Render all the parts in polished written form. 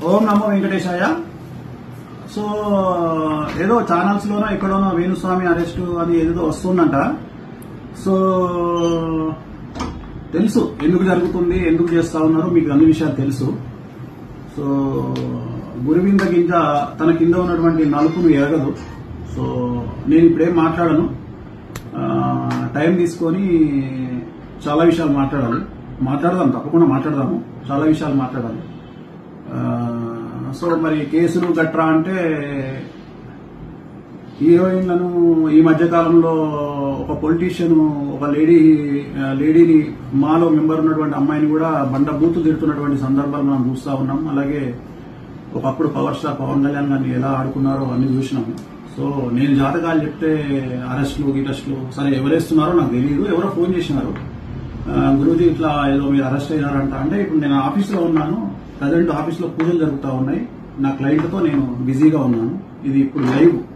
ఓం నమో వెంకటేశాయ. So ఏదో channels లోనో ఎక్కడోనో Venu Swamy arrest అని ఏదో వస్తుందంట. సో తెలుసు ఎందుకు జరుగుతుంది, ఎందుకు చేస్తా ఉన్నారు, మీకు అన్ని విషయాలు తెలుసు. సో గురువింద గింజ తన కింద ఉన్నటువంటి నలుపును ఎరగదు. సో నేను ఇప్పుడేం మాట్లాడను, టైం తీసుకొని చాలా విషయాలు మాట్లాడదాం, తప్పకుండా మాట్లాడదాము, చాలా విషయాలు మాట్లాడాలి. సో మరి కేసులు గట్రా అంటే హీరోయిన్లను ఈ మధ్య కాలంలో ఒక పొలిటీషియన్ ఒక లేడీని మాలో మెంబర్ ఉన్నటువంటి అమ్మాయిని కూడా బండబూతులు తిడుతున్నటువంటి సందర్భాలు మనం చూస్తా ఉన్నాం. అలాగే ఒకప్పుడు పవర్ స్టార్ పవన్ కళ్యాణ్ గారిని ఎలా ఆడుకున్నారో అన్ని చూసినాము. సో నేను జాతకాలు చెప్తే గిటెస్టులు సరే ఎవరేస్తున్నారో నాకు తెలియదు. ఎవరో ఫోన్ చేసినారు, గురూజీ ఇట్లా ఏదో మీరు అరెస్ట్ అయ్యారంట. అంటే ఇప్పుడు నేను ఆఫీస్లో ఉన్నాను, ప్రజెంట్ ఆఫీస్లో పూజలు జరుగుతూ ఉన్నాయి, నా క్లయింట్తో నేను బిజీగా ఉన్నాను. ఇది ఇప్పుడు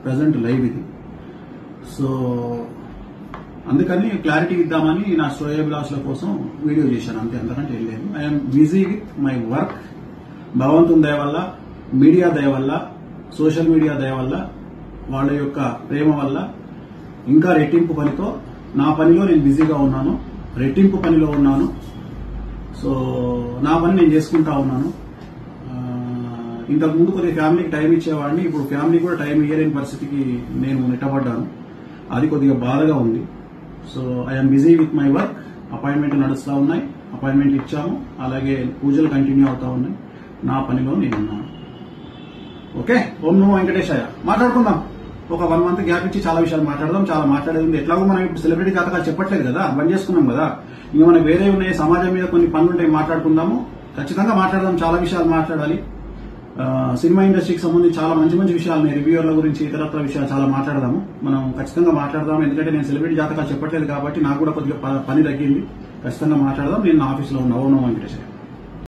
ప్రజెంట్ లైవ్ ఇది. సో అందుకని క్లారిటీ ఇద్దామని నా శ్రేయోభిలాషుల కోసం వీడియో చేశాను, అంతే, అంతకంటే ఏం లేదు. I'm busy with my work. భగవంతుని దయ వల్ల, మీడియా దయ వల్ల, సోషల్ మీడియా దయ వల్ల, వాళ్ళ యొక్క ప్రేమ వల్ల ఇంకా రెట్టింపు పనితో నా పనిలో నేను బిజీగా ఉన్నాను, రెట్టింపు పనిలో ఉన్నాను. సో నా పని నేను చేసుకుంటా ఉన్నాను. ఇంతకుముందు కొద్దిగా ఫ్యామిలీకి టైం ఇచ్చేవాడిని, ఇప్పుడు ఫ్యామిలీ కూడా టైం ఇయ్యలేని పరిస్థితికి నేను నెట్టబడ్డాను. అది కొద్దిగా బాధగా ఉంది. So I'm busy with my work. Appointment నడుస్తూ ఉన్నాయి, అపాయింట్మెంట్ ఇచ్చాము, అలాగే పూజలు కంటిన్యూ అవుతా ఉన్నాయి. నా పనిలో నేనున్నాను. ఓకే, ఓం నమో వెంకటేశాయ. మాట్లాడుకుందాం, ఒక 1 month గ్యాప్ ఇచ్చి చాలా విషయాలు మాట్లాడదాం. చాలా మాట్లాడేది ఉంది. ఎట్లాగో మనం ఇప్పుడు సెలబ్రిటీ జాతకాలు చెప్పట్లేదు కదా, బంద్ చేసుకున్నాం కదా. ఇంకా మనకు వేరే ఉన్నాయి, సమాజం మీద కొన్ని పనులు ఉంటాయి, మాట్లాడుకుందాము. ఖచ్చితంగా మాట్లాడదాం, చాలా విషయాలు మాట్లాడాలి. సినిమా ఇండస్ట్రీకి సంబంధించి చాలా మంచి మంచి విషయాలు, రివ్యూల గురించి, ఇతరత్ర విషయాలు చాలా మాట్లాడదాము. మనం ఖచ్చితంగా మాట్లాడదాం. ఎందుకంటే నేను సెలబ్రిటీ జాతకాలు చెప్పట్లేదు కాబట్టి నాకు కూడా కొద్దిగా పని తగ్గింది. ఖచ్చితంగా మాట్లాడదాం. నేను నా ఆఫీస్లో ఉన్న ఓం నమో వెంకటేశాయ.